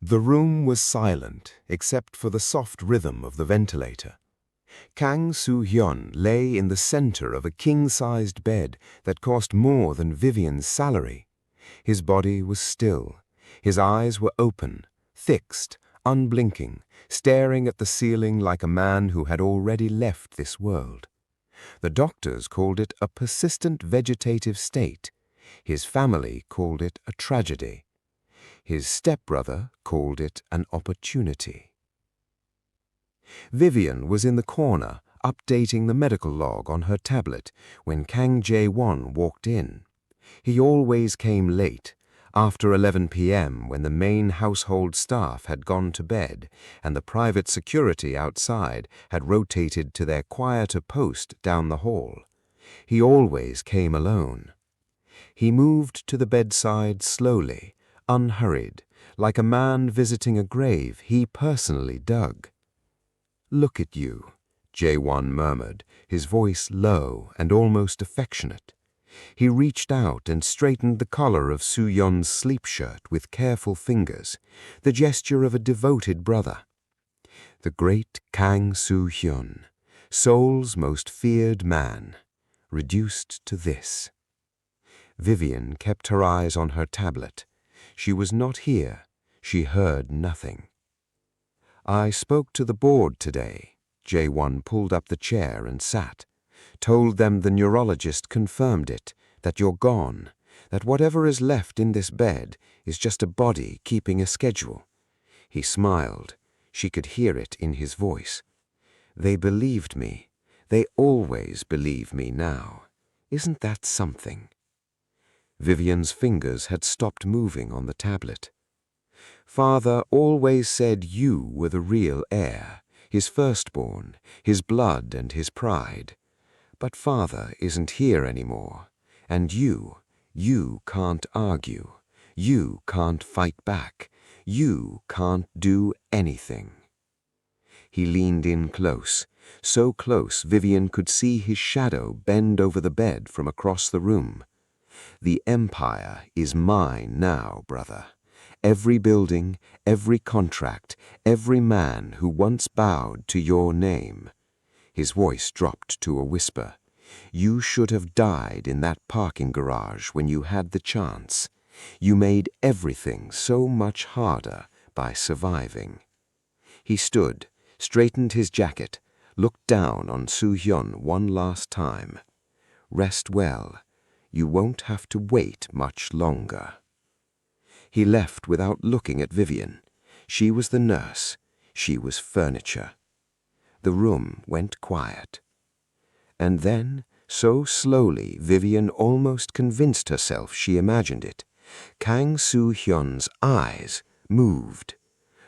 The room was silent, except for the soft rhythm of the ventilator. Kang Soo Hyun lay in the center of a king-sized bed that cost more than Vivian's salary. His body was still. His eyes were open, fixed, unblinking, staring at the ceiling like a man who had already left this world. The doctors called it a persistent vegetative state. His family called it a tragedy. His stepbrother called it an opportunity. Vivian was in the corner, updating the medical log on her tablet, when Kang Jae-won walked in. He always came late, after 11 p.m. when the main household staff had gone to bed and the private security outside had rotated to their quieter post down the hall. He always came alone. He moved to the bedside slowly, unhurried, like a man visiting a grave he personally dug. "Look at you," Jae-won murmured, his voice low and almost affectionate. He reached out and straightened the collar of Soo-yeon's sleep shirt with careful fingers, the gesture of a devoted brother. The great Kang Soo Hyun, Seoul's most feared man, reduced to this. Vivian kept her eyes on her tablet. She was not here. She heard nothing. "I spoke to the board today." Jae-won pulled up the chair and sat. "Told them the neurologist confirmed it, that you're gone, that whatever is left in this bed is just a body keeping a schedule." He smiled. She could hear it in his voice. "They believed me. They always believe me now. Isn't that something?" Vivian's fingers had stopped moving on the tablet. "Father always said you were the real heir, his firstborn, his blood and his pride. But Father isn't here anymore, and you can't argue. You can't fight back. You can't do anything." He leaned in close, so close Vivian could see his shadow bend over the bed from across the room. "The empire is mine now, brother. Every building, every contract, every man who once bowed to your name." His voice dropped to a whisper. "You should have died in that parking garage when you had the chance. You made everything so much harder by surviving." He stood, straightened his jacket, looked down on Soo Hyun one last time. "Rest well. You won't have to wait much longer." He left without looking at Vivian. She was the nurse. She was furniture. The room went quiet. And then, so slowly Vivian almost convinced herself she imagined it, Kang Soo Hyun's eyes moved.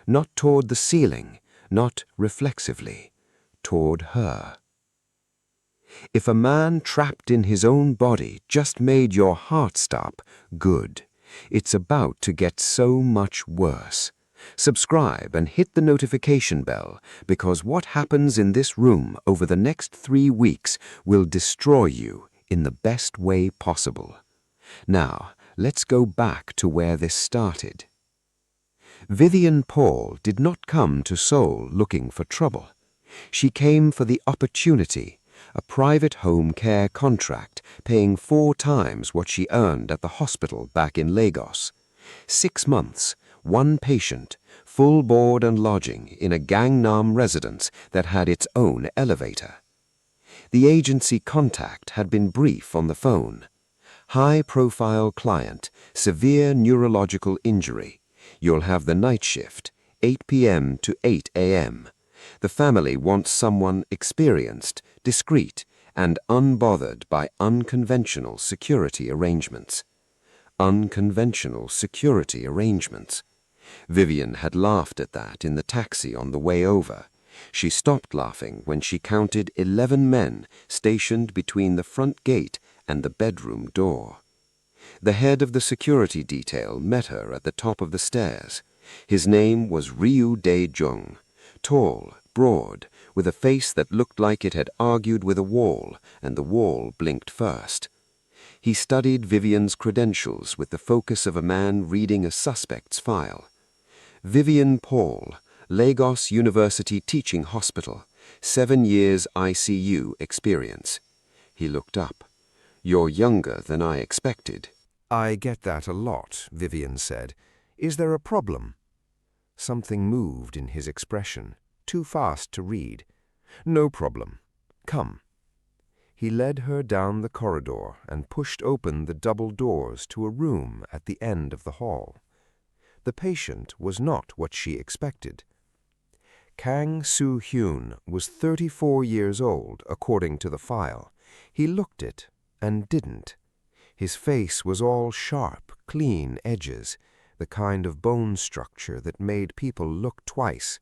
Not toward the ceiling, not reflexively, toward her. If a man trapped in his own body just made your heart stop, good. It's about to get so much worse. Subscribe and hit the notification bell, because what happens in this room over the next 3 weeks will destroy you in the best way possible. Now, let's go back to where this started. Vivian Paul did not come to Seoul looking for trouble. She came for the opportunity, a private home care contract paying 4 times what she earned at the hospital back in Lagos. 6 months, 1 patient, full board and lodging in a Gangnam residence that had its own elevator. The agency contact had been brief on the phone. "High-profile client, severe neurological injury. You'll have the night shift, 8 p.m. to 8 a.m. The family wants someone experienced, discreet, and unbothered by unconventional security arrangements." Unconventional security arrangements. Vivian had laughed at that in the taxi on the way over. She stopped laughing when she counted 11 men stationed between the front gate and the bedroom door. The head of the security detail met her at the top of the stairs. His name was Ryu Dae-jung, tall, broad, with a face that looked like it had argued with a wall, and the wall blinked first. He studied Vivian's credentials with the focus of a man reading a suspect's file. Vivian Paul, Lagos University Teaching Hospital, 7 years ICU experience. He looked up. You're younger than I expected. I get that a lot, Vivian said. Is there a problem? Something moved in his expression, too fast to read. No problem. Come. He led her down the corridor and pushed open the double doors to a room at the end of the hall. The patient was not what she expected. Kang Soo Hyun was 34 years old, according to the file. He looked it and didn't. His face was all sharp, clean edges, the kind of bone structure that made people look twice.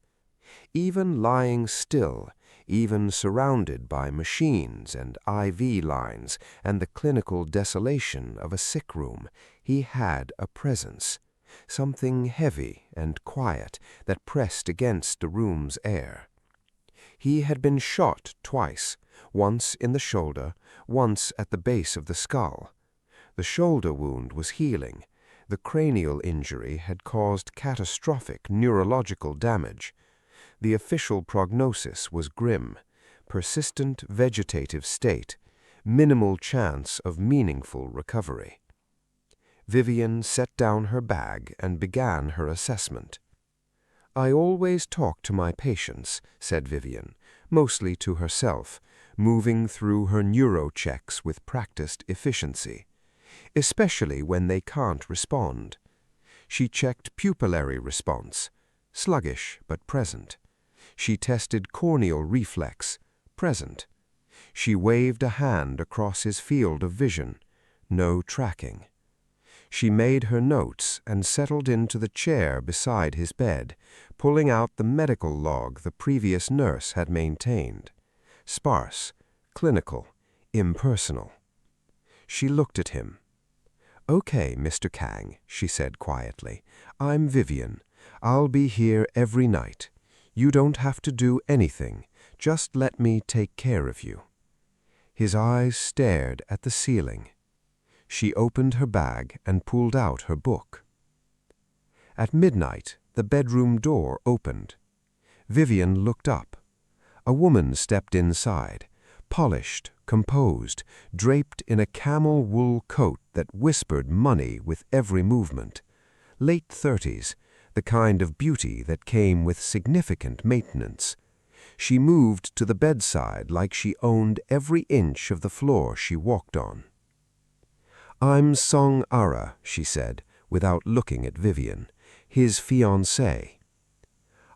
Even lying still, even surrounded by machines and IV lines and the clinical desolation of a sick room, he had a presence, something heavy and quiet that pressed against the room's air. He had been shot twice, once in the shoulder, once at the base of the skull. The shoulder wound was healing. The cranial injury had caused catastrophic neurological damage. The official prognosis was grim: persistent vegetative state, minimal chance of meaningful recovery. Vivian set down her bag and began her assessment. I always talk to my patients, said Vivian, mostly to herself, moving through her neuro-checks with practiced efficiency, especially when they can't respond. She checked pupillary response, sluggish but present. She tested corneal reflex, present. She waved a hand across his field of vision, no tracking. She made her notes and settled into the chair beside his bed, pulling out the medical log the previous nurse had maintained. Sparse, clinical, impersonal. She looked at him. Okay, Mr. Kang, she said quietly. I'm Vivian. I'll be here every night. You don't have to do anything. Just let me take care of you. His eyes stared at the ceiling. She opened her bag and pulled out her book. At midnight, the bedroom door opened. Vivian looked up. A woman stepped inside, polished, composed, draped in a camel wool coat that whispered money with every movement. Late 30s, the kind of beauty that came with significant maintenance. She moved to the bedside like she owned every inch of the floor she walked on. I'm Song Ara, she said, without looking at Vivian, his fiancée.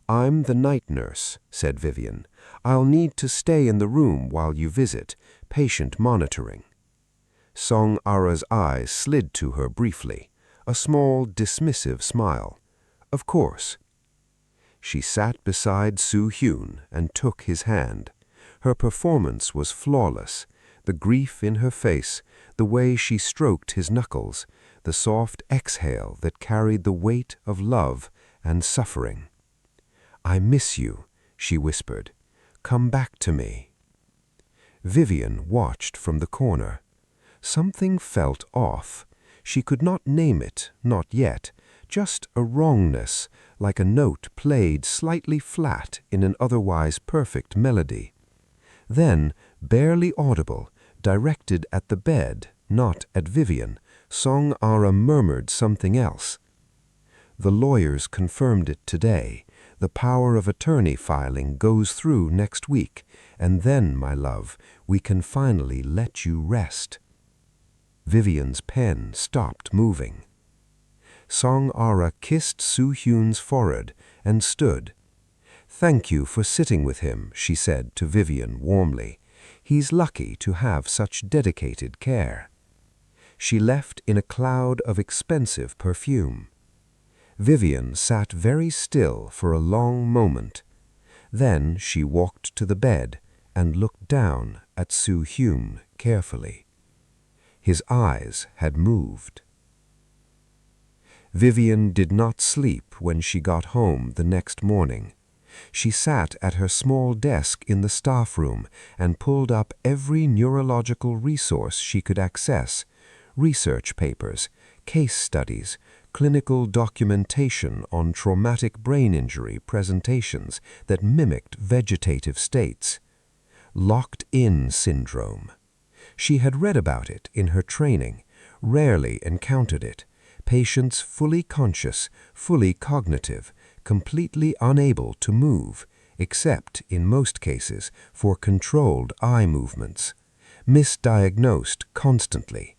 I'm the night nurse, said Vivian. I'll need to stay in the room while you visit, patient monitoring. Song Ara's eyes slid to her briefly, a small, dismissive smile. Of course. She sat beside Soo Hyun and took his hand. Her performance was flawless, the grief in her face, the way she stroked his knuckles, the soft exhale that carried the weight of love and suffering. I miss you, she whispered. Come back to me. Vivian watched from the corner. Something felt off. She could not name it, not yet, just a wrongness, like a note played slightly flat in an otherwise perfect melody. Then, barely audible, directed at the bed, not at Vivian, Song Ara murmured something else. The lawyers confirmed it today. The power of attorney filing goes through next week, and then, my love, we can finally let you rest. Vivian's pen stopped moving. Song Ara kissed Soo Hyun's forehead and stood. Thank you for sitting with him, she said to Vivian warmly. He's lucky to have such dedicated care. She left in a cloud of expensive perfume. Vivian sat very still for a long moment. Then she walked to the bed and looked down at Soo Hyun carefully. His eyes had moved. Vivian did not sleep when she got home the next morning. She sat at her small desk in the staff room and pulled up every neurological resource she could access: research papers, case studies, clinical documentation on traumatic brain injury presentations that mimicked vegetative states. Locked-in syndrome. She had read about it in her training, rarely encountered it. Patients fully conscious, fully cognitive, completely unable to move, except, in most cases, for controlled eye movements. Misdiagnosed constantly.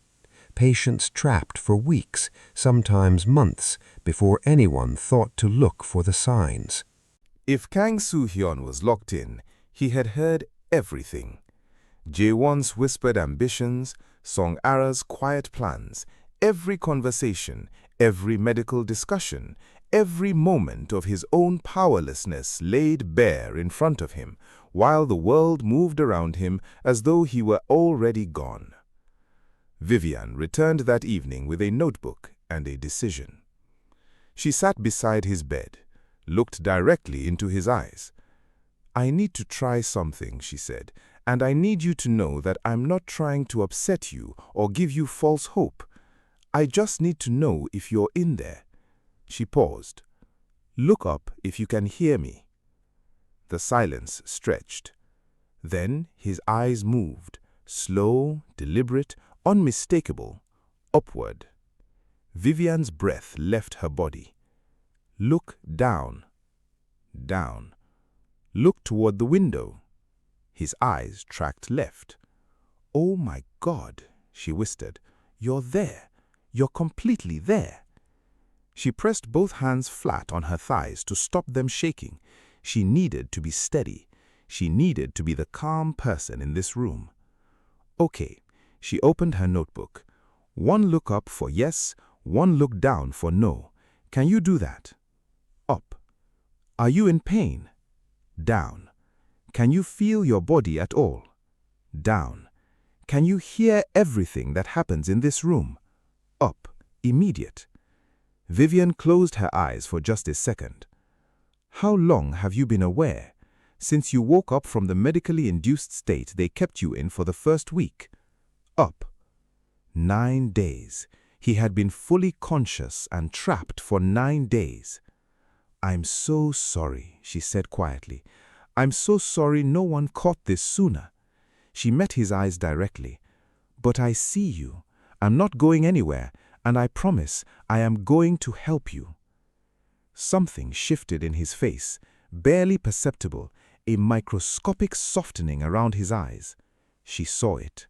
Patients trapped for weeks, sometimes months, before anyone thought to look for the signs. If Kang Soo Hyun was locked in, he had heard everything. Jae-won's whispered ambitions, Song Ara's quiet plans, every conversation, every medical discussion, every moment of his own powerlessness laid bare in front of him, while the world moved around him as though he were already gone. Vivian returned that evening with a notebook and a decision. She sat beside his bed, looked directly into his eyes. "I need to try something," she said, "and I need you to know that I'm not trying to upset you or give you false hope. I just need to know if you're in there." She paused. "Look up if you can hear me." The silence stretched. Then his eyes moved, slow, deliberate, unmistakable, upward. Vivian's breath left her body. "Look down." Down. "Look toward the window." His eyes tracked left. "Oh my God," she whispered. "You're there. You're completely there." She pressed both hands flat on her thighs to stop them shaking. She needed to be steady. She needed to be the calm person in this room. "Okay." She opened her notebook. "One look up for yes, one look down for no. Can you do that?" Up. "Are you in pain?" Down. "Can you feel your body at all?" Down. "Can you hear everything that happens in this room?" Up. Immediate. Vivian closed her eyes for just a second. "How long have you been aware? Since you woke up from the medically induced state they kept you in for the first week?" Up. 9 days. He had been fully conscious and trapped for 9 days. "I'm so sorry," she said quietly. "I'm so sorry no one caught this sooner." She met his eyes directly. "But I see you. I'm not going anywhere, and I promise I am going to help you." Something shifted in his face, barely perceptible, a microscopic softening around his eyes. She saw it.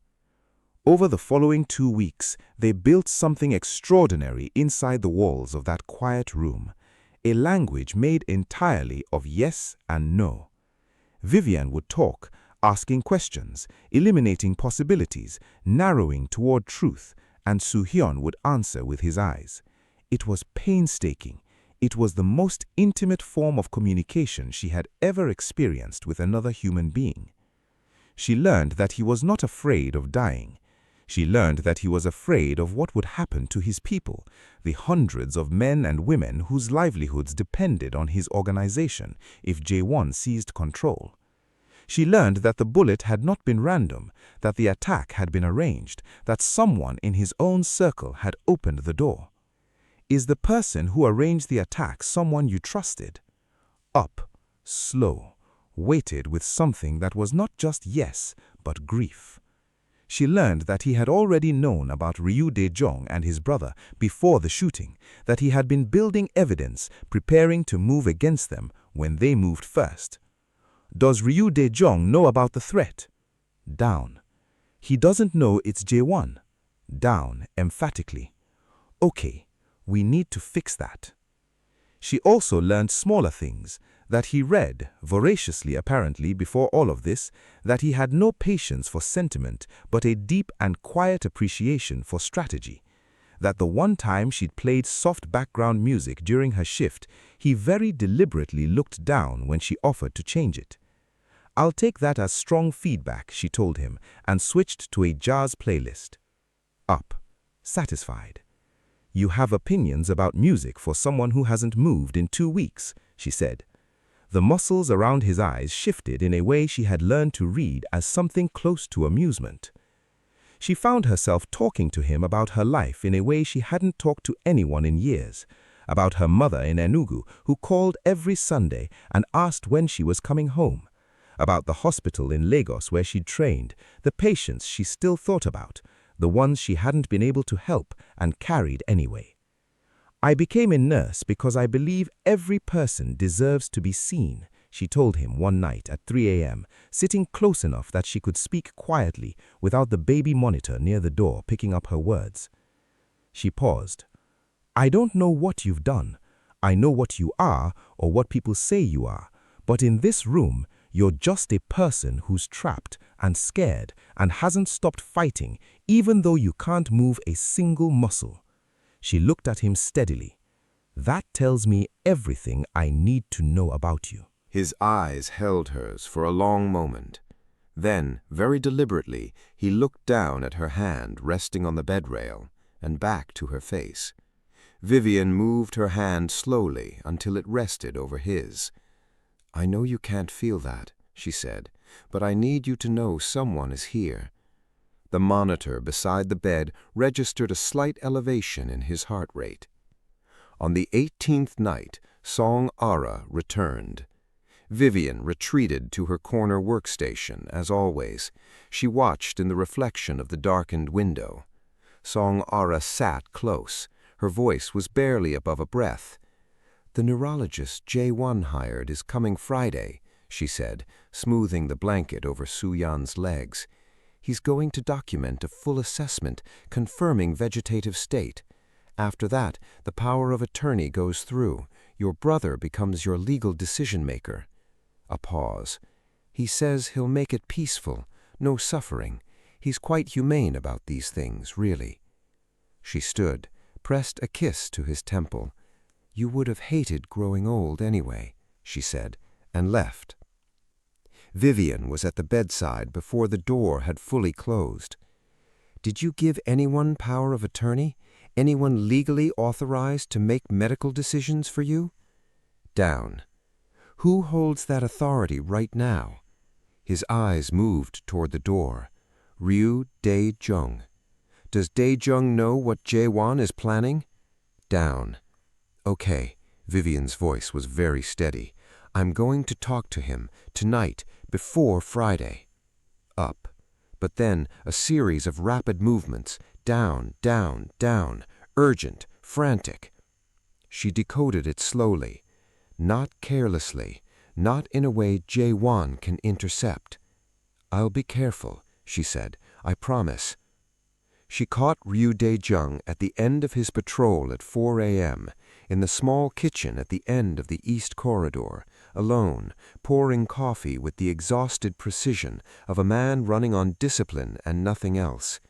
Over the following 2 weeks, they built something extraordinary inside the walls of that quiet room, a language made entirely of yes and no. Vivian would talk, asking questions, eliminating possibilities, narrowing toward truth, and Soo Hyun would answer with his eyes. It was painstaking. It was the most intimate form of communication she had ever experienced with another human being. She learned that he was not afraid of dying. She learned that he was afraid of what would happen to his people, the hundreds of men and women whose livelihoods depended on his organization if Jae-won seized control. She learned that the bullet had not been random, that the attack had been arranged, that someone in his own circle had opened the door. Is the person who arranged the attack someone you trusted? Up, slow, weighted with something that was not just yes, but grief. She learned that he had already known about Ryu Dae-jong and his brother before the shooting, that he had been building evidence, preparing to move against them when they moved first. Does Ryu Dae-jong know about the threat? Down. He doesn't know it's Jae-won. Down, emphatically. Okay, we need to fix that. She also learned smaller things, that he read, voraciously apparently before all of this, that he had no patience for sentiment but a deep and quiet appreciation for strategy, that the one time she'd played soft background music during her shift, he very deliberately looked down when she offered to change it. "I'll take that as strong feedback," she told him, and switched to a jazz playlist. Up, satisfied. "You have opinions about music for someone who hasn't moved in 2 weeks," she said. The muscles around his eyes shifted in a way she had learned to read as something close to amusement. She found herself talking to him about her life in a way she hadn't talked to anyone in years, about her mother in Enugu who called every Sunday and asked when she was coming home, about the hospital in Lagos where she'd trained, the patients she still thought about, the ones she hadn't been able to help and carried anyway. "I became a nurse because I believe every person deserves to be seen," she told him one night at 3 a.m., sitting close enough that she could speak quietly without the baby monitor near the door picking up her words. She paused. "I don't know what you've done. I know what you are or what people say you are, but in this room, you're just a person who's trapped and scared and hasn't stopped fighting even though you can't move a single muscle." She looked at him steadily. "That tells me everything I need to know about you." His eyes held hers for a long moment. Then, very deliberately, he looked down at her hand resting on the bed rail and back to her face. Vivian moved her hand slowly until it rested over his. "I know you can't feel that," she said, "but I need you to know someone is here." The monitor beside the bed registered a slight elevation in his heart rate. On the 18th night, Song Ara returned. Vivian retreated to her corner workstation, as always. She watched in the reflection of the darkened window. Song Ara sat close. Her voice was barely above a breath. "The neurologist J1 hired is coming Friday," she said, smoothing the blanket over Soo Hyun's legs. "He's going to document a full assessment, confirming vegetative state. After that, the power of attorney goes through. Your brother becomes your legal decision-maker." A pause. "He says he'll make it peaceful, no suffering. He's quite humane about these things, really." She stood, pressed a kiss to his temple. "You would have hated growing old anyway," she said, and left. Vivian was at the bedside before the door had fully closed. "Did you give anyone power of attorney? Anyone legally authorized to make medical decisions for you?" Down. "Who holds that authority right now?" His eyes moved toward the door. "Ryu Dae-jung. Does Dae-jung know what Jae-won is planning?" Down. "Okay." Vivian's voice was very steady. "I'm going to talk to him, tonight, before Friday." Up. But then a series of rapid movements, down, down, down, urgent, frantic. She decoded it slowly. Not carelessly, not in a way Jae-won can intercept. "I'll be careful," she said. "I promise." She caught Ryu Dae-jung at the end of his patrol at 4 a.m., in the small kitchen at the end of the east corridor, alone, pouring coffee with the exhausted precision of a man running on discipline and nothing else.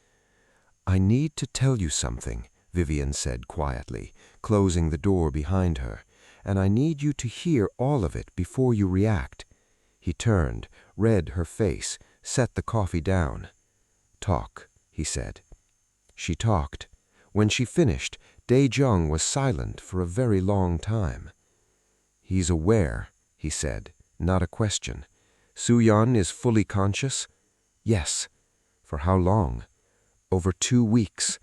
"I need to tell you something," Vivian said quietly, closing the door behind her, "and I need you to hear all of it before you react." He turned, read her face, set the coffee down. "Talk," he said. She talked. When she finished, Dae-jung was silent for a very long time. "He's aware," he said, not a question. "Soo Hyun is fully conscious?" "Yes." "For how long?" "Over 2 weeks."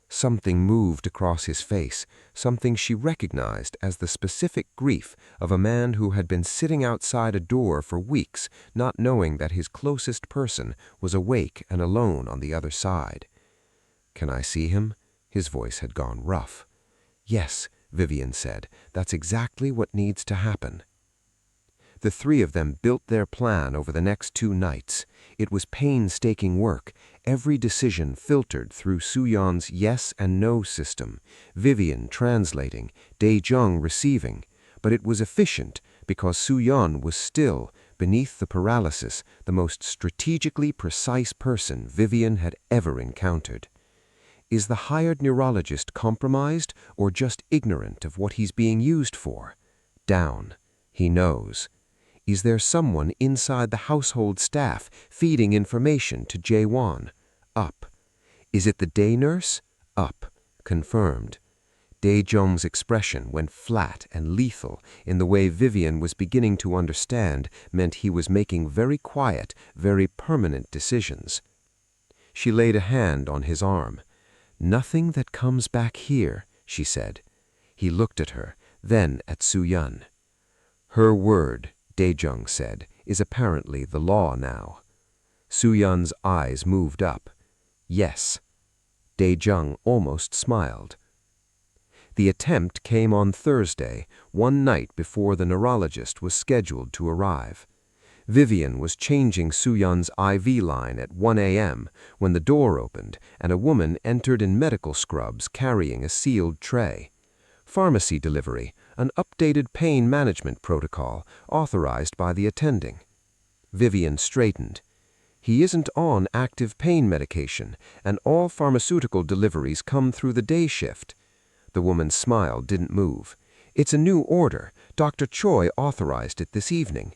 Something moved across his face, something she recognized as the specific grief of a man who had been sitting outside a door for weeks, not knowing that his closest person was awake and alone on the other side. "Can I see him?" His voice had gone rough. "Yes," Vivian said, "that's exactly what needs to happen." The three of them built their plan over the next 2 nights. It was painstaking work, every decision filtered through Soo Hyun's yes and no system, Vivian translating, Dae-jung receiving. But it was efficient because Soo Hyun was still, beneath the paralysis, the most strategically precise person Vivian had ever encountered. Is the hired neurologist compromised or just ignorant of what he's being used for? Down. He knows. Is there someone inside the household staff feeding information to Jae-won? Up. Is it the day nurse? Up. Confirmed. Dae-jung's expression went flat and lethal in the way Vivian was beginning to understand meant he was making very quiet, very permanent decisions. She laid a hand on his arm. "Nothing that comes back here," she said. He looked at her, then at Soo Hyun. "Her word," Dae-jung said, "is apparently the law now." Soo Hyun's eyes moved up. "Yes." Dae-jung almost smiled. The attempt came on Thursday, one night before the neurologist was scheduled to arrive. Vivian was changing Soo Hyun's IV line at 1 a.m. when the door opened and a woman entered in medical scrubs carrying a sealed tray. Pharmacy delivery, an updated pain management protocol authorized by the attending. Vivian straightened. "He isn't on active pain medication, and all pharmaceutical deliveries come through the day shift." The woman's smile didn't move. "It's a new order. Dr. Choi authorized it this evening."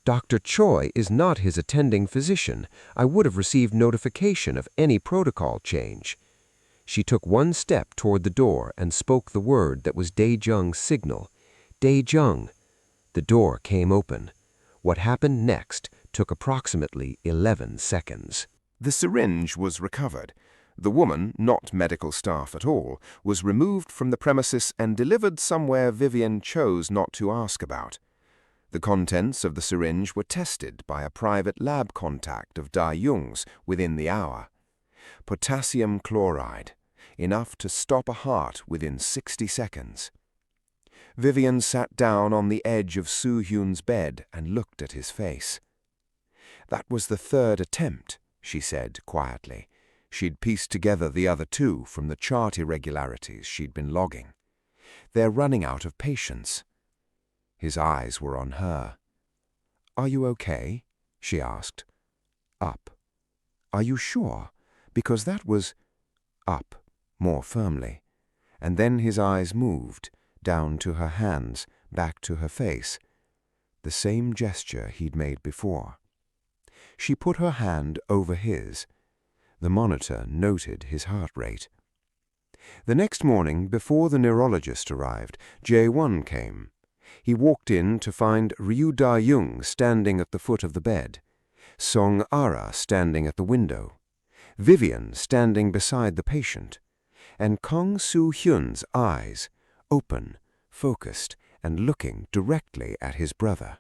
"Dr. Choi is not his attending physician. I would have received notification of any protocol change." She took one step toward the door and spoke the word that was Dae-jung's signal. "Dae-jung." The door came open. What happened next took approximately 11 seconds. The syringe was recovered. The woman, not medical staff at all, was removed from the premises and delivered somewhere Vivian chose not to ask about. The contents of the syringe were tested by a private lab contact of Da-Young's within the hour. Potassium chloride, enough to stop a heart within 60 seconds. Vivian sat down on the edge of Soo Hyun's bed and looked at his face. "That was the third attempt," she said quietly. She'd pieced together the other two from the chart irregularities she'd been logging. "They're running out of patience." His eyes were on her. "Are you okay?" she asked. "Up." "Are you sure? Because that was—" "Up," more firmly. And then his eyes moved, down to her hands, back to her face. The same gesture he'd made before. She put her hand over his. The monitor noted his heart rate. The next morning, before the neurologist arrived, Jae-won came. He walked in to find Ryu Da-young standing at the foot of the bed, Song Ara standing at the window, Vivian standing beside the patient, and Kang Soo Hyun's eyes, open, focused, and looking directly at his brother.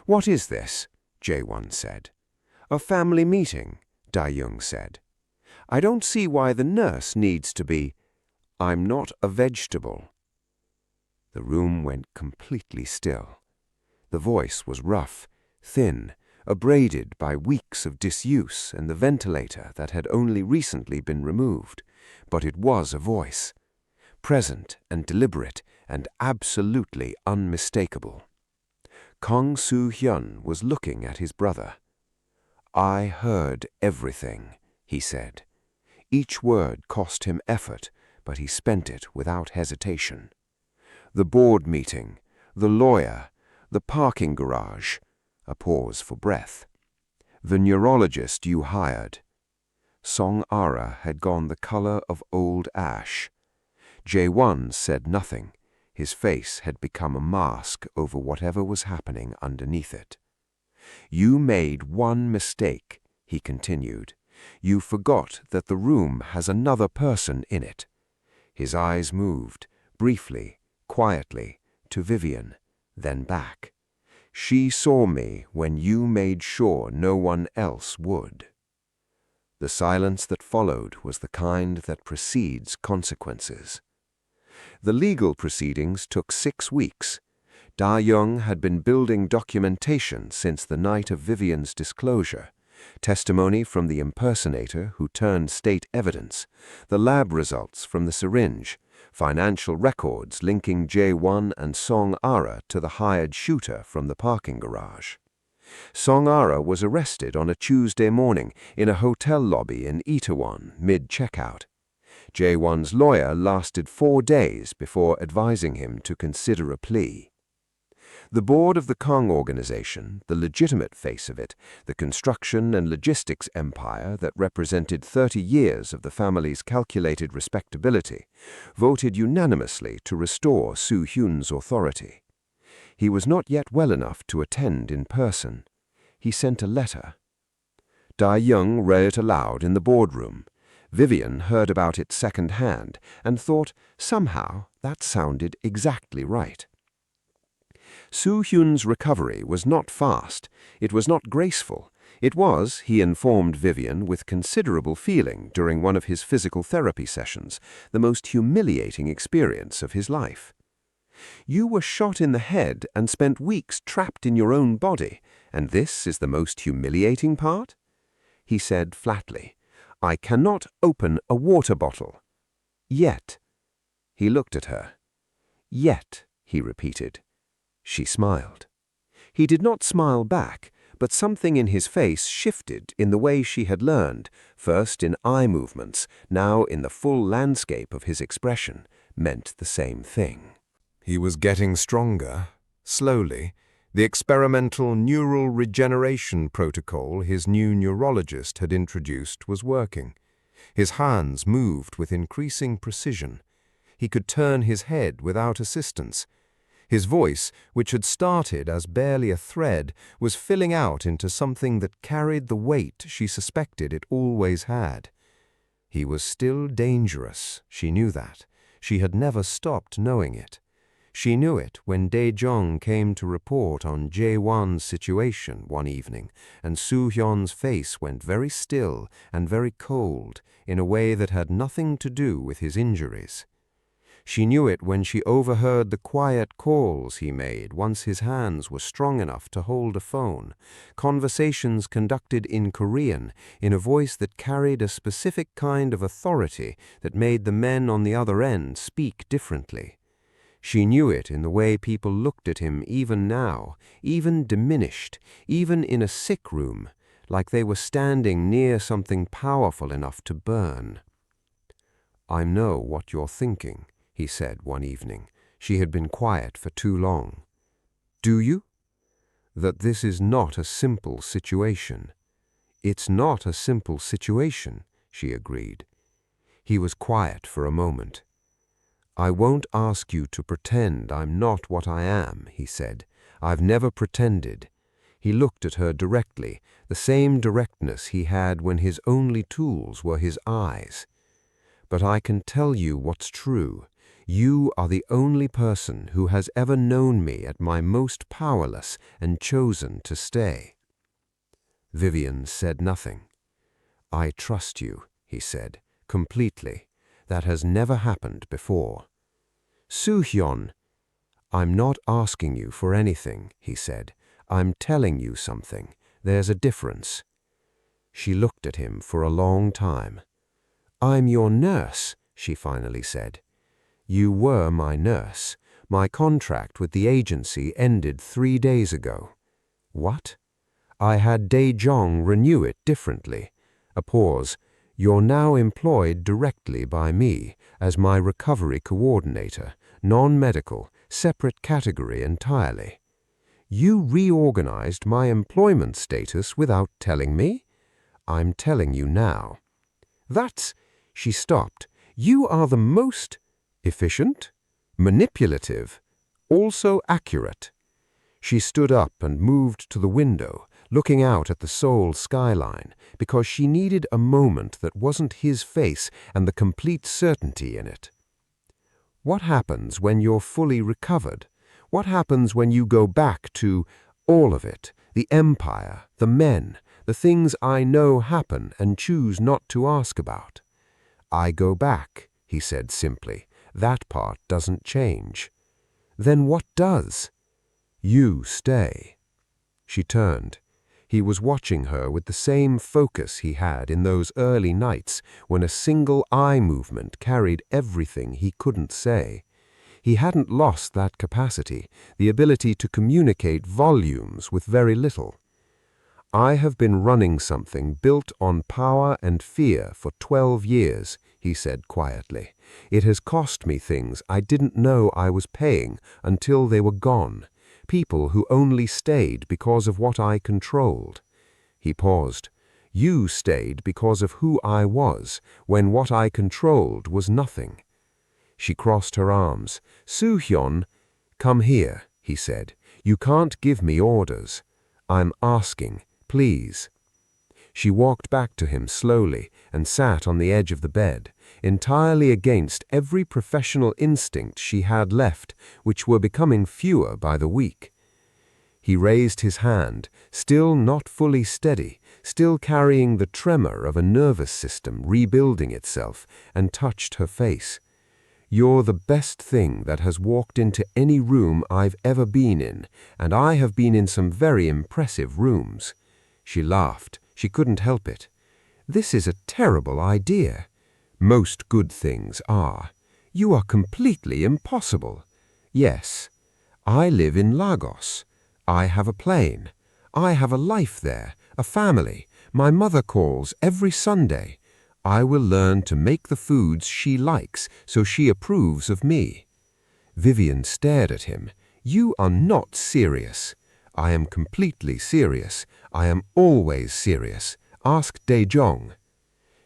"What is this?" Jae-won said. "A family meeting," Da-young said. "I don't see why the nurse needs to be—" "I'm not a vegetable." The room went completely still. The voice was rough, thin, abraded by weeks of disuse and the ventilator that had only recently been removed, but it was a voice, present and deliberate and absolutely unmistakable. Kang Soo Hyun was looking at his brother. "I heard everything," he said. Each word cost him effort, but he spent it without hesitation. "The board meeting, the lawyer, the parking garage," a pause for breath. "The neurologist you hired." Song Ara had gone the color of old ash. Jae-won said nothing. His face had become a mask over whatever was happening underneath it. "You made one mistake," he continued. "You forgot that the room has another person in it." His eyes moved, briefly, quietly, to Vivian, then back. "She saw me when you made sure no one else would." The silence that followed was the kind that precedes consequences. The legal proceedings took 6 weeks. Da-young had been building documentation since the night of Vivian's disclosure, testimony from the impersonator who turned state evidence, the lab results from the syringe, financial records linking Jae-won and Song Ara to the hired shooter from the parking garage. Song Ara was arrested on a Tuesday morning in a hotel lobby in Itaewon mid-checkout. Jae-won's lawyer lasted 4 days before advising him to consider a plea. The board of the Kang organization, the legitimate face of it, the construction and logistics empire that represented 30 years of the family's calculated respectability, voted unanimously to restore Soo Hyun's authority. He was not yet well enough to attend in person. He sent a letter. Young read it aloud in the boardroom. Vivian heard about it second-hand and thought somehow that sounded exactly right. Soo Hyun's recovery was not fast. It was not graceful. It was, he informed Vivian with considerable feeling during one of his physical therapy sessions, the most humiliating experience of his life. You were shot in the head and spent weeks trapped in your own body, and this is the most humiliating part? He said flatly, I cannot open a water bottle. Yet. He looked at her. Yet, he repeated. She smiled. He did not smile back, but something in his face shifted in the way she had learned, first in eye movements, now in the full landscape of his expression, meant the same thing. He was getting stronger, slowly. The experimental neural regeneration protocol his new neurologist had introduced was working. His hands moved with increasing precision. He could turn his head without assistance. His voice, which had started as barely a thread, was filling out into something that carried the weight she suspected it always had. He was still dangerous, she knew that. She had never stopped knowing it. She knew it when Dae-jong came to report on Jae-won's situation one evening, and Soo Hyun's face went very still and very cold in a way that had nothing to do with his injuries. She knew it when she overheard the quiet calls he made once his hands were strong enough to hold a phone, conversations conducted in Korean in a voice that carried a specific kind of authority that made the men on the other end speak differently. She knew it in the way people looked at him even now, even diminished, even in a sick room, like they were standing near something powerful enough to burn. I know what you're thinking, he said one evening. She had been quiet for too long. Do you? That this is not a simple situation. It's not a simple situation, she agreed. He was quiet for a moment. I won't ask you to pretend I'm not what I am, he said. I've never pretended. He looked at her directly, the same directness he had when his only tools were his eyes. But I can tell you what's true. You are the only person who has ever known me at my most powerless and chosen to stay. Vivian said nothing. I trust you, he said, completely. That has never happened before. Soo Hyun, I'm not asking you for anything, he said. I'm telling you something. There's a difference. She looked at him for a long time. I'm your nurse, she finally said. You were my nurse. My contract with the agency ended 3 days ago. What? I had Dae-jong renew it differently. A pause. You're now employed directly by me as my recovery coordinator, non-medical, separate category entirely. You reorganized my employment status without telling me? I'm telling you now. That's... She stopped. You are the most efficient, manipulative, also accurate. She stood up and moved to the window, looking out at the Seoul skyline, because she needed a moment that wasn't his face and the complete certainty in it. What happens when you're fully recovered? What happens when you go back to all of it, the empire, the men, the things I know happen and choose not to ask about? I go back, he said simply. That part doesn't change. Then what does? You stay. She turned. He was watching her with the same focus he had in those early nights when a single eye movement carried everything he couldn't say. He hadn't lost that capacity, the ability to communicate volumes with very little. I have been running something built on power and fear for 12 years, he said quietly. It has cost me things I didn't know I was paying until they were gone. People who only stayed because of what I controlled. He paused. You stayed because of who I was, when what I controlled was nothing. She crossed her arms. Soo Hyun, come here, he said. You can't give me orders. I'm asking, please. She walked back to him slowly and sat on the edge of the bed, entirely against every professional instinct she had left, which were becoming fewer by the week. He raised his hand, still not fully steady, still carrying the tremor of a nervous system rebuilding itself, and touched her face. "You're the best thing that has walked into any room I've ever been in, and I have been in some very impressive rooms." She laughed. She couldn't help it. "This is a terrible idea." "Most good things are." "You are completely impossible." "Yes. I live in Lagos. I have a plane. I have a life there, a family. My mother calls every Sunday. I will learn to make the foods she likes so she approves of me." Vivian stared at him. "You are not serious." "I am completely serious. I am always serious. Ask Dae-jong."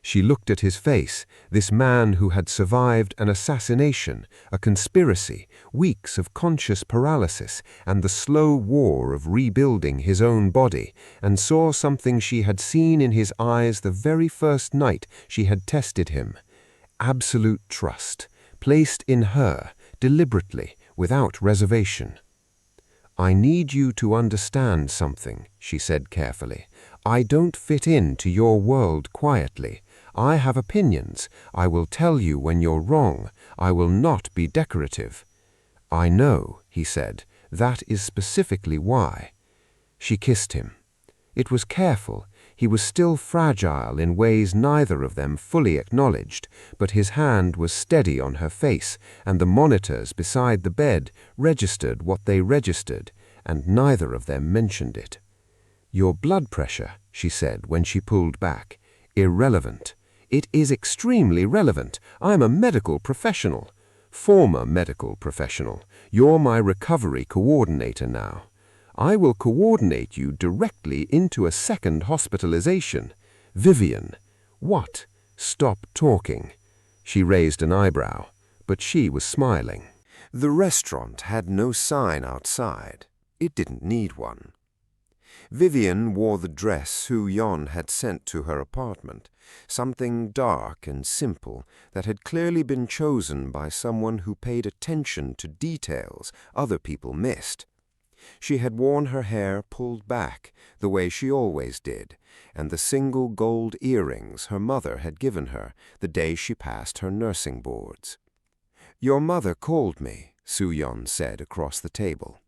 She looked at his face, this man who had survived an assassination, a conspiracy, weeks of conscious paralysis, and the slow war of rebuilding his own body, and saw something she had seen in his eyes the very first night she had tested him. Absolute trust, placed in her, deliberately, without reservation. "I need you to understand something," she said carefully. "I don't fit into your world quietly. I have opinions. I will tell you when you're wrong. I will not be decorative." "I know," he said. "That is specifically why." She kissed him. It was careful. He was still fragile in ways neither of them fully acknowledged, but his hand was steady on her face, and the monitors beside the bed registered what they registered, and neither of them mentioned it. "Your blood pressure," she said when she pulled back. "Irrelevant." "It is extremely relevant. I'm a medical professional." "Former medical professional. You're my recovery coordinator now. I will coordinate you directly into a second hospitalization." "Vivian." "What?" "Stop talking." She raised an eyebrow, but she was smiling. The restaurant had no sign outside. It didn't need one. Vivian wore the dress Soo Hyun had sent to her apartment, something dark and simple that had clearly been chosen by someone who paid attention to details other people missed. She had worn her hair pulled back, the way she always did, and the single gold earrings her mother had given her the day she passed her nursing boards. "Your mother called me," Soo Hyun said across the table.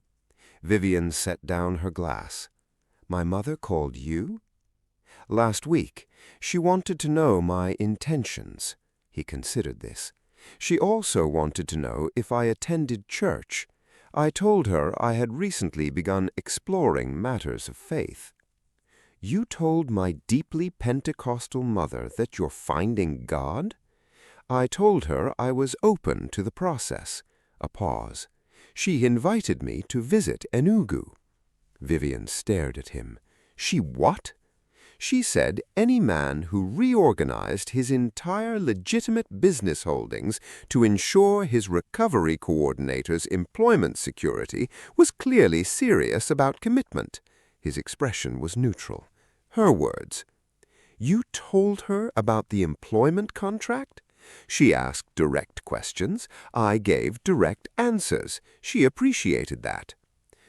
Vivian set down her glass. "My mother called you?" "Last week. She wanted to know my intentions." He considered this. "She also wanted to know if I attended church. I told her I had recently begun exploring matters of faith." "You told my deeply Pentecostal mother that you're finding God?" "I told her I was open to the process." A pause. "She invited me to visit Enugu." Vivian stared at him. "She what?" "She said any man who reorganized his entire legitimate business holdings to ensure his recovery coordinator's employment security was clearly serious about commitment." His expression was neutral. Her words. "You told her about the employment contract?" "She asked direct questions. I gave direct answers. She appreciated that."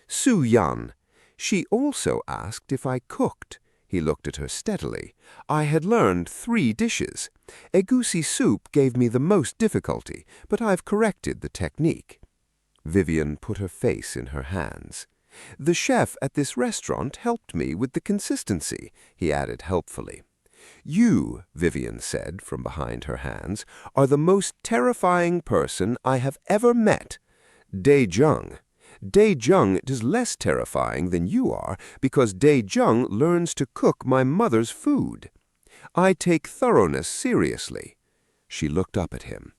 "Soo Hyun." "She also asked if I cooked." He looked at her steadily. "I had learned 3 dishes. Egusi soup gave me the most difficulty, but I've corrected the technique." Vivian put her face in her hands. "The chef at this restaurant helped me with the consistency," he added helpfully. "You," Vivian said from behind her hands, "are the most terrifying person I have ever met." "Dae-jung." "Dae-jung is less terrifying than you are because Dae-jung learns to cook my mother's food. I take thoroughness seriously." She looked up at him,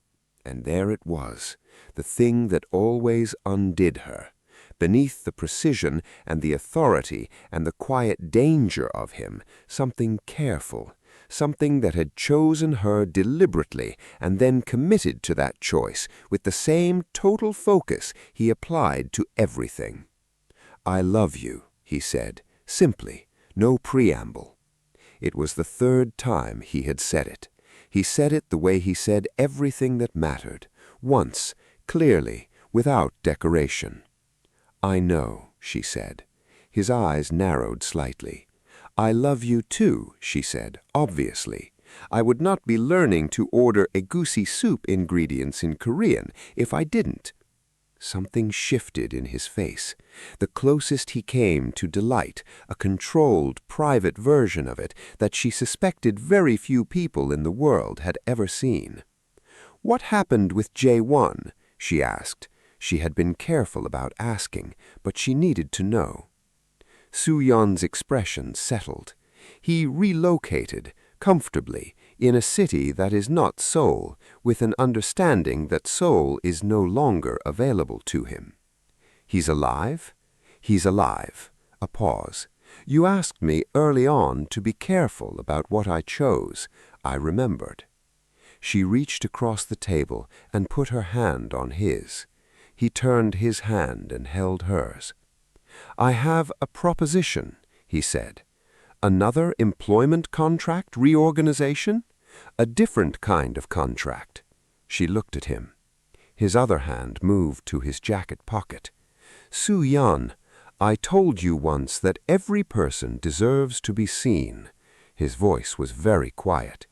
and there it was, the thing that always undid her. Beneath the precision and the authority and the quiet danger of him, something careful, something that had chosen her deliberately and then committed to that choice with the same total focus he applied to everything. "I love you," he said, simply, no preamble. It was the third time he had said it. He said it the way he said everything that mattered, once, clearly, without decoration. "I know," she said. His eyes narrowed slightly. "I love you too," she said, obviously. "I would not be learning to order egusi soup ingredients in Korean if I didn't." Something shifted in his face. The closest he came to delight, a controlled, private version of it that she suspected very few people in the world had ever seen. "What happened with J1?" she asked. She had been careful about asking, but she needed to know. Soo Hyun's expression settled. He relocated, comfortably, in a city that is not Seoul, with an understanding that Seoul is no longer available to him. "He's alive?" "He's alive." A pause. "You asked me early on to be careful about what I chose. I remembered." She reached across the table and put her hand on his. He turned his hand and held hers. "I have a proposition," he said. "Another employment contract reorganization? A different kind of contract." She looked at him. His other hand moved to his jacket pocket. "Soo Hyun, I told you once that every person deserves to be seen." His voice was very quiet.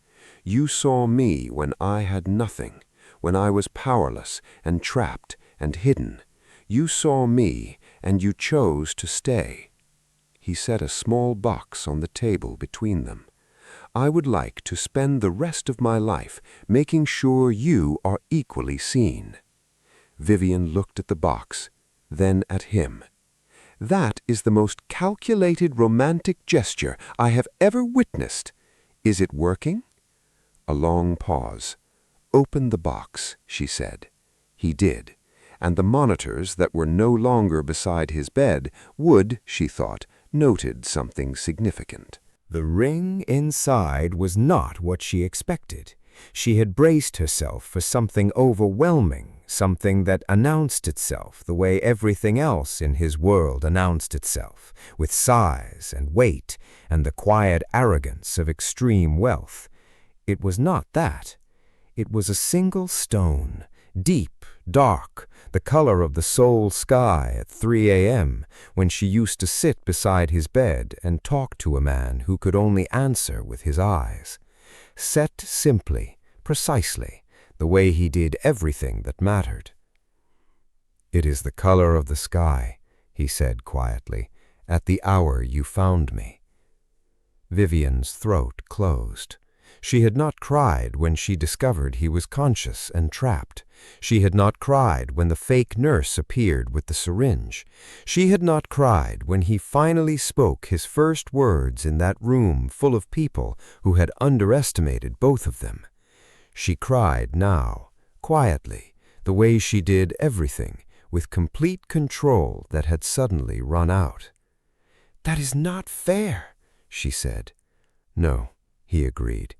"You saw me when I had nothing, when I was powerless and trapped and hidden. You saw me, and you chose to stay." He set a small box on the table between them. "I would like to spend the rest of my life making sure you are equally seen." Vivian looked at the box, then at him. "That is the most calculated romantic gesture I have ever witnessed. Is it working?" A long pause. "Open the box," she said. He did, and the monitors that were no longer beside his bed would, she thought, noted something significant. The ring inside was not what she expected. She had braced herself for something overwhelming, something that announced itself the way everything else in his world announced itself, with size and weight and the quiet arrogance of extreme wealth. It was not that. It was a single stone, deep, dark, the color of the Seoul sky at 3 a.m. when she used to sit beside his bed and talk to a man who could only answer with his eyes. Set simply, precisely, the way he did everything that mattered. "It is the color of the sky," he said quietly, "at the hour you found me." Vivian's throat closed. She had not cried when she discovered he was conscious and trapped. She had not cried when the fake nurse appeared with the syringe. She had not cried when he finally spoke his first words in that room full of people who had underestimated both of them. She cried now, quietly, the way she did everything, with complete control that had suddenly run out. "That is not fair," she said. "No," he agreed.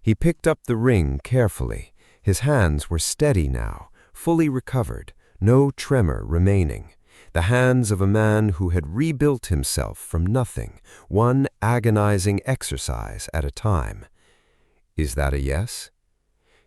He picked up the ring carefully. His hands were steady now, fully recovered, no tremor remaining. The hands of a man who had rebuilt himself from nothing, one agonizing exercise at a time. "Is that a yes?"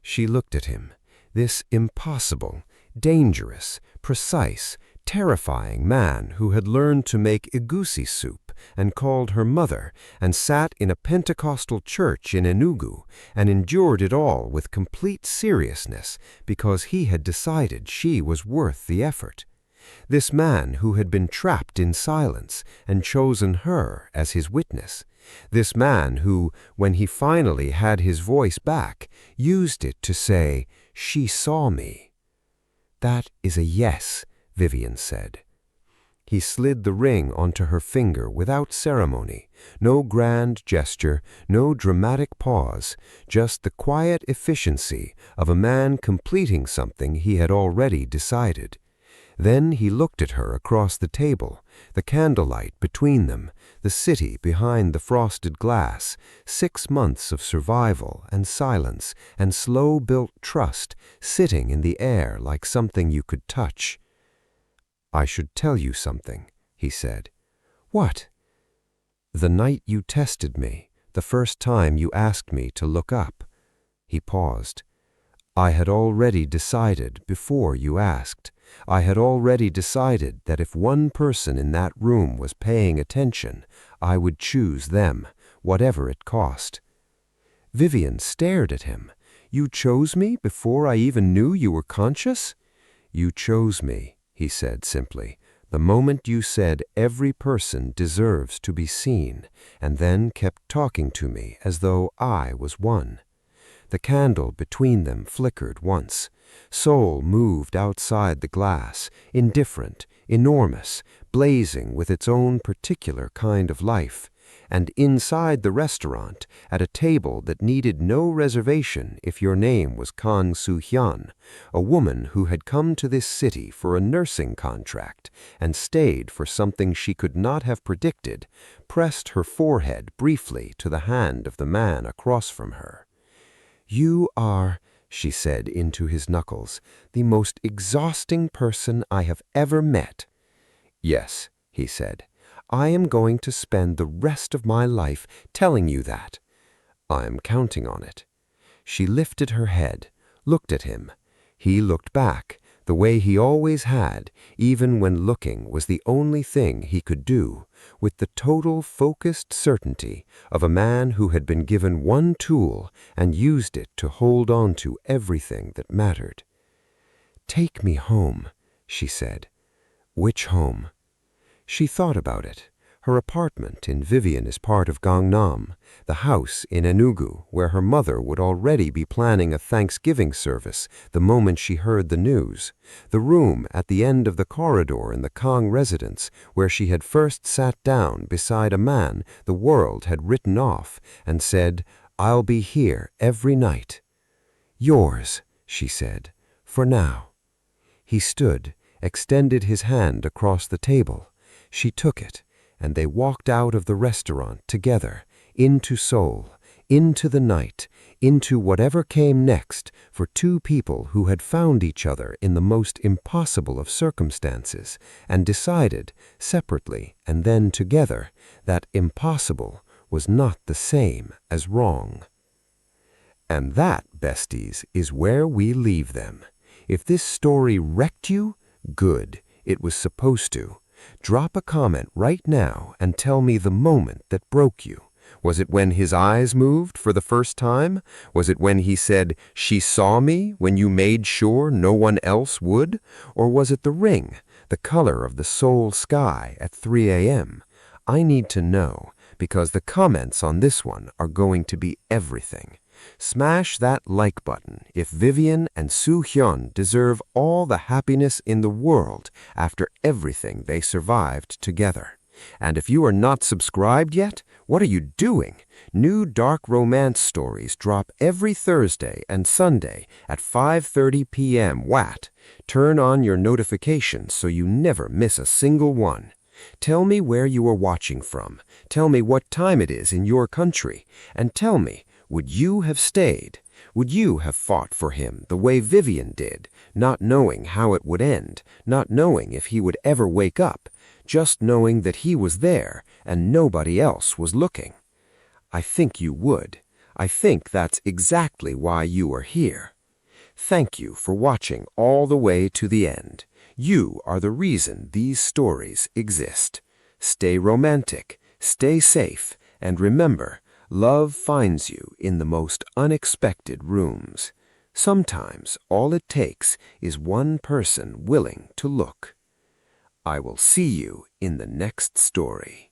She looked at him. This impossible, dangerous, precise, terrifying man who had learned to make egusi soup and called her mother and sat in a Pentecostal church in Enugu and endured it all with complete seriousness because he had decided she was worth the effort. This man who had been trapped in silence and chosen her as his witness. This man who, when he finally had his voice back, used it to say, "She saw me." "That is a yes," Vivian said. He slid the ring onto her finger without ceremony, no grand gesture, no dramatic pause, just the quiet efficiency of a man completing something he had already decided. Then he looked at her across the table, the candlelight between them, the city behind the frosted glass, 6 months of survival and silence and slow-built trust sitting in the air like something you could touch. "I should tell you something," he said. "What?" "The night you tested me, the first time you asked me to look up." He paused. "I had already decided before you asked. I had already decided that if one person in that room was paying attention, I would choose them, whatever it cost." Vivian stared at him. "You chose me before I even knew you were conscious?" "You chose me," he said simply, "the moment you said every person deserves to be seen, and then kept talking to me as though I was one." The candle between them flickered once. Seoul moved outside the glass, indifferent, enormous, blazing with its own particular kind of life. And inside the restaurant, at a table that needed no reservation if your name was Kang Soo Hyun, a woman who had come to this city for a nursing contract and stayed for something she could not have predicted, pressed her forehead briefly to the hand of the man across from her. "You are," she said into his knuckles, "the most exhausting person I have ever met." "Yes," he said. "I am going to spend the rest of my life telling you that." "I am counting on it." She lifted her head, looked at him. He looked back, the way he always had, even when looking was the only thing he could do, with the total focused certainty of a man who had been given one tool and used it to hold on to everything that mattered. "Take me home," she said. "Which home?" She thought about it. Her apartment in Vivian is part of Gangnam, the house in Enugu where her mother would already be planning a Thanksgiving service the moment she heard the news, the room at the end of the corridor in the Kang residence where she had first sat down beside a man the world had written off and said, "I'll be here every night." "Yours," she said, "for now." He stood, extended his hand across the table. She took it, and they walked out of the restaurant together, into Seoul, into the night, into whatever came next for two people who had found each other in the most impossible of circumstances and decided, separately and then together, that impossible was not the same as wrong. And that, besties, is where we leave them. If this story wrecked you, good, it was supposed to. Drop a comment right now and tell me the moment that broke you. Was it when his eyes moved for the first time? Was it when he said, "She saw me," when you made sure no one else would? Or was it the ring, the color of the Seoul sky at 3 a.m.? I need to know, because the comments on this one are going to be everything. Smash that like button if Vivian and Soo Hyun deserve all the happiness in the world after everything they survived together. And if you are not subscribed yet, what are you doing? New dark romance stories drop every Thursday and Sunday at 5:30 p.m. WAT. Turn on your notifications so you never miss a single one. Tell me where you are watching from. Tell me what time it is in your country. And tell me, would you have stayed? Would you have fought for him the way Vivian did, not knowing how it would end, not knowing if he would ever wake up, just knowing that he was there and nobody else was looking? I think you would. I think that's exactly why you are here. Thank you for watching all the way to the end. You are the reason these stories exist. Stay romantic, stay safe, and remember, love finds you in the most unexpected rooms. Sometimes all it takes is one person willing to look. I will see you in the next story.